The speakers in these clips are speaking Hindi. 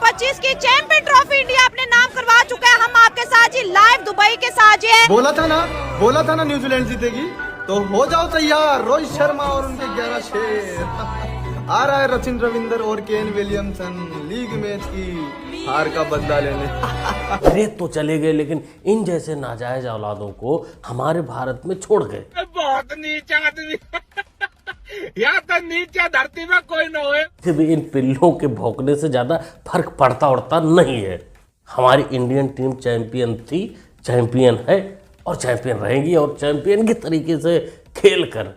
पच्चीस की चैंपियन ट्रॉफी इंडिया अपने नाम करवा चुका है। हम आपके साथ जी लाइव दुबई के साथ जी है। बोला था ना न्यूजीलैंड जीतेगी, तो हो जाओ तैयार। रोहित शर्मा और उनके 11 शेर आ रहा है। सचिन रविंद्र और केन विलियमसन लीग मैच की हार का बदला लेने। अरे तो चले गए, लेकिन इन जैसे नाजायज औलादों को हमारे भारत में छोड़ गए। बहुत नीचा आदमी यहाँ तो नीचे धरती में कोई न होए। फिर भी इन पिल्लों के भौंकने से ज्यादा फर्क पड़ता उड़ता नहीं है। हमारी इंडियन टीम चैंपियन थी, चैंपियन है और चैंपियन रहेगी, और चैंपियन के तरीके से खेलकर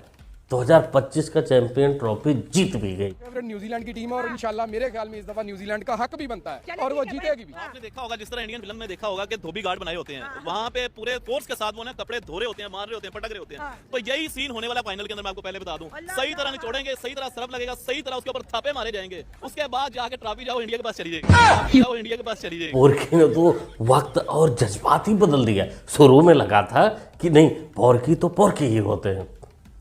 2025 का चैंपियन ट्रॉफी जीत भी गई। न्यूजीलैंड की टीम है और इंशाल्लाह मेरे ख्याल में इस दफा न्यूजीलैंड का हक भी बनता है और वो जीतेगी भी। आपने देखा होगा जिस तरह इंडियन फिल्म में देखा होगा कि धोबी गार्ड बनाए होते हैं, वहाँ पे पूरे फोर्स के साथ वो ना कपड़े धो रहे होते हैं, मार रहे होते हैं, पटक रहे होते हैं। तो यही सीन होने वाला फाइनल के अंदर। मैं आपको पहले बता दूं, सही तरह निचोड़ेंगे, सही तरह सरफ लगेगा, सही तरह उसके ऊपर थापे मारे जाएंगे, उसके बाद जाके ट्रॉफी जाओ इंडिया के पास चली जाएगी, जाओ इंडिया के पास चली जाएगी। पोर्की ने तो वक्त और जज्बात ही बदल दिया। शुरू में लगा था कि नहीं, पोर्की तो पोर्की ही होते हैं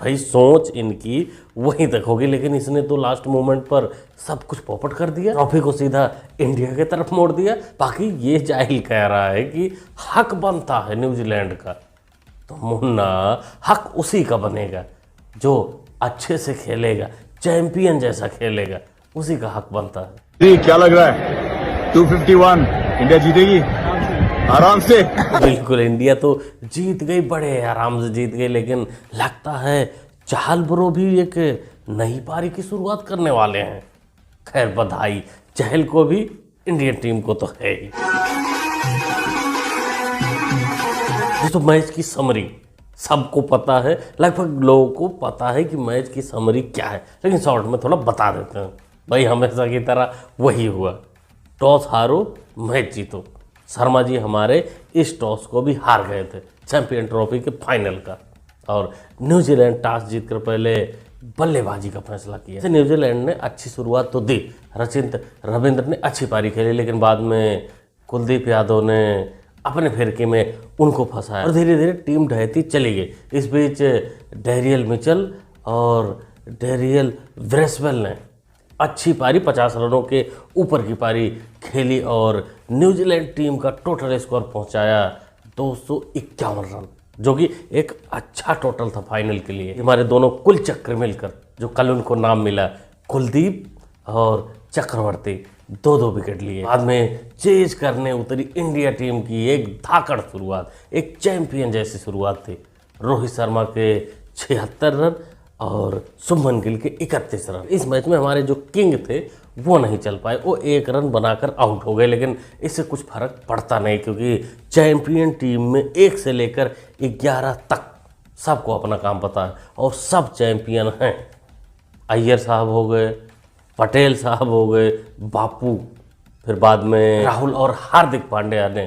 भाई, सोच इनकी वहीं तक होगी, लेकिन इसने तो लास्ट मोमेंट पर सब कुछ पोपट कर दिया, ट्रॉफी को सीधा इंडिया की तरफ मोड़ दिया। बाकी ये जाहिल कह रहा है कि हक बनता है न्यूजीलैंड का, तो मुन्ना हक उसी का बनेगा जो अच्छे से खेलेगा, चैंपियन जैसा खेलेगा, उसी का हक बनता है। क्या लग रहा है 251 इंडिया जीतेगी आराम से? बिल्कुल, इंडिया तो जीत गई, बड़े आराम से जीत गई, लेकिन लगता है चहल ब्रो भी एक नई पारी की शुरुआत करने वाले हैं। खैर बधाई चहल को भी, इंडियन टीम को तो है ही। तो मैच की समरी सबको पता है, लगभग लोगों को पता है कि मैच की समरी क्या है, लेकिन शॉर्ट में थोड़ा बता देते हैं। भाई हमेशा की तरह वही हुआ, टॉस हारो मैच जीतो। शर्मा जी हमारे इस टॉस को भी हार गए थे चैंपियन ट्रॉफी के फाइनल का, और न्यूजीलैंड टॉस जीतकर पहले बल्लेबाजी का फैसला किया। न्यूजीलैंड ने अच्छी शुरुआत तो दी, सचिन रविंद्र ने अच्छी पारी खेली, लेकिन बाद में कुलदीप यादव ने अपने फिरके में उनको फंसाया और धीरे धीरे टीम ढहती चली गई। इस बीच डेरियल मिचेल और डेरियल ब्रेसवेल ने अच्छी पारी, 50 रनों के ऊपर की पारी खेली और न्यूजीलैंड टीम का टोटल स्कोर पहुंचाया 251 रन, जो कि एक अच्छा टोटल था फाइनल के लिए। हमारे दोनों कुल चक्र मिलकर, जो कल उनको नाम मिला, कुलदीप और चक्रवर्ती, 2-2 विकेट लिए। बाद में चेज करने उतरी इंडिया टीम की एक धाकड़ शुरुआत, एक चैंपियन जैसी शुरुआत थी। रोहित शर्मा के 76 रन और शुभमन गिल के 31 रन। इस मैच में हमारे जो किंग थे वो नहीं चल पाए, वो 1 रन बनाकर आउट हो गए, लेकिन इससे कुछ फर्क पड़ता नहीं, क्योंकि चैंपियन टीम में 1 से लेकर 11 तक सबको अपना काम पता है और सब चैंपियन हैं। अय्यर साहब हो गए, पटेल साहब हो गए, बापू, फिर बाद में राहुल और हार्दिक पांड्या ने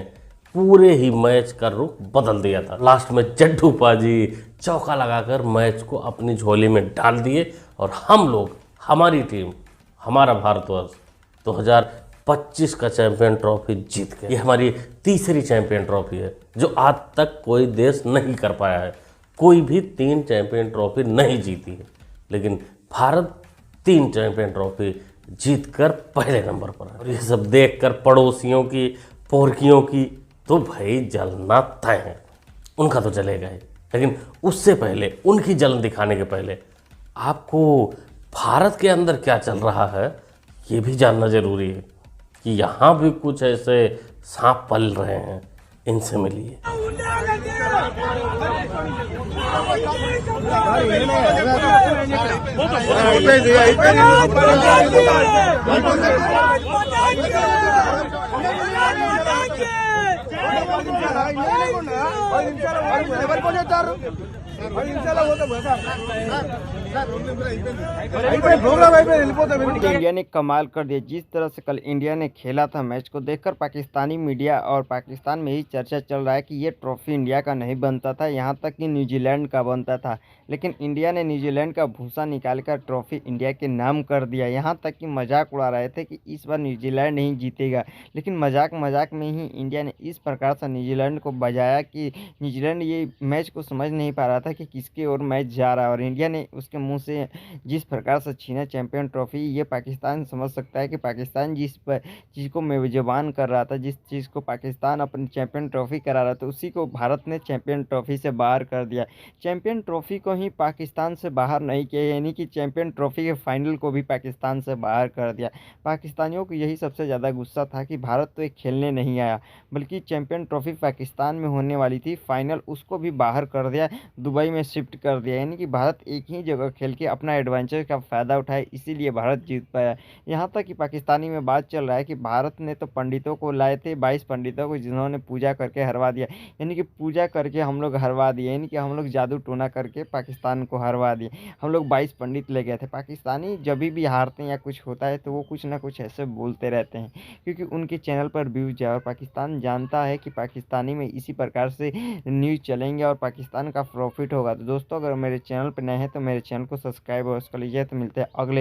पूरे ही मैच का रुख बदल दिया था। लास्ट में जड्डू पाजी चौका लगाकर मैच को अपनी झोली में डाल दिए और हम लोग, हमारी टीम, हमारा भारतवर्ष 2025 का चैंपियन ट्रॉफी जीत गए। ये हमारी तीसरी चैंपियन ट्रॉफी है, जो आज तक कोई देश नहीं कर पाया है। कोई भी 3 चैंपियन ट्रॉफी नहीं जीती है, लेकिन भारत 3 चैंपियन ट्रॉफी जीतकर पहले नंबर पर है। और ये सब देखकर पड़ोसियों की, पोरकियों की तो भाई जलना तय है। उनका तो जलेगा ही, लेकिन उससे पहले, उनकी जलन दिखाने के पहले आपको भारत के अंदर क्या चल रहा है ये भी जानना जरूरी है, कि यहाँ भी कुछ ऐसे सांप पल रहे हैं, इनसे मिलिए। इंडिया ने कमाल कर दिया। जिस तरह से कल इंडिया ने खेला था मैच को देखकर पाकिस्तानी मीडिया और पाकिस्तान में ही चर्चा चल रहा है कि ये ट्रॉफी इंडिया का नहीं बनता था, यहाँ तक कि न्यूजीलैंड का बनता था। लेकिन इंडिया ने न्यूजीलैंड का भूसा निकालकर ट्रॉफी इंडिया के नाम कर दिया। यहाँ तक कि मजाक उड़ा रहे थे कि इस बार न्यूजीलैंड नहीं जीतेगा, लेकिन मजाक में ही इंडिया ने इस प्रकार से न्यूजीलैंड को बजाया कि न्यूजीलैंड ये मैच को समझ नहीं पा रहा था कि किसके ओर मैच जा रहा है, और इंडिया ने उसके मुंह से जिस प्रकार से छीना चैंपियन ट्रॉफी, ये पाकिस्तान समझ सकता है कि पाकिस्तान जिस चीज़ को मेजबान कर रहा था, जिस चीज़ को पाकिस्तान अपनी चैंपियन ट्रॉफी करा रहा था, उसी को भारत ने चैंपियन ट्रॉफी से बाहर कर दिया। चैंपियन ट्रॉफी को ही पाकिस्तान से बाहर नहीं किया, यानी कि चैंपियन ट्रॉफी के फाइनल को भी पाकिस्तान से बाहर कर दिया। पाकिस्तानियों को यही सबसे ज़्यादा गुस्सा था कि भारत तो एक खेलने नहीं आया, बल्कि चैंपियन ट्रॉफी पाकिस्तान में होने वाली थी फाइनल, उसको भी बाहर कर दिया, दुबई में शिफ्ट कर दिया। यानी कि भारत एक ही जगह खेल के अपना एडवेंचर का फ़ायदा उठाए, इसीलिए भारत जीत पाया। यहाँ तक कि पाकिस्तानी में बात चल रहा है कि भारत ने तो पंडितों को लाए थे, 22 पंडितों को, जिन्होंने पूजा करके हरवा दिया। यानी कि पूजा करके हम लोग हरवा दिए, यानी कि हम लोग जादू टोना करके पाकिस्तान को हरवा दिए। हम लोग 22 पंडित ले गए थे। पाकिस्तानी जब भी हारते हैं या कुछ होता है तो वो कुछ ना कुछ ऐसे बोलते रहते हैं, क्योंकि उनके चैनल पर व्यूज है, और पाकिस्तान जानता है कि पाकिस्तानी में इसी प्रकार से न्यूज़ चलेंगे और पाकिस्तान का प्रॉफिट होगा। तो दोस्तों, अगर मेरे चैनल पर नए हैं तो मेरे चैनल को सब्सक्राइब और कर लीजिए। तो मिलते हैं अगले